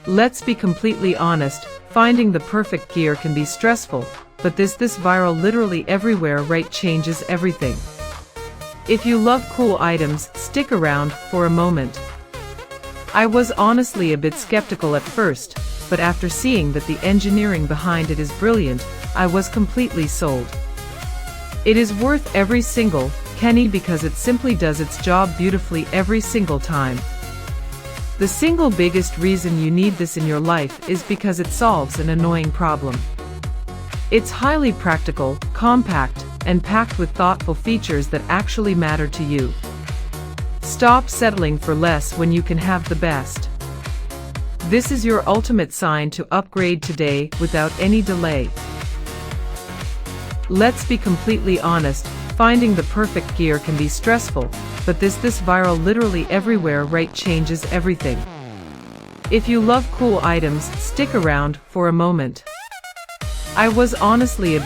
Let's be completely honest, finding the perfect gear can be stressful, but this viral literally everywhere right changes everything. If you love cool items, stick around for a moment. I was honestly a bit skeptical at first, but after seeing that the engineering behind it is brilliant, I was completely sold. It is worth every single penny because it simply does its job beautifully every single time. The single biggest reason you need this in your life is because it solves an annoying problem. It's highly practical, compact, and packed with thoughtful features that actually matter to you. Stop settling for less when you can have the best. This is your ultimate sign to upgrade today without any delay. Let's be completely honest, finding the perfect gear can be stressful, but this viral literally everywhere right changes everything. If you love cool items, stick around for a moment. I was honestly a bit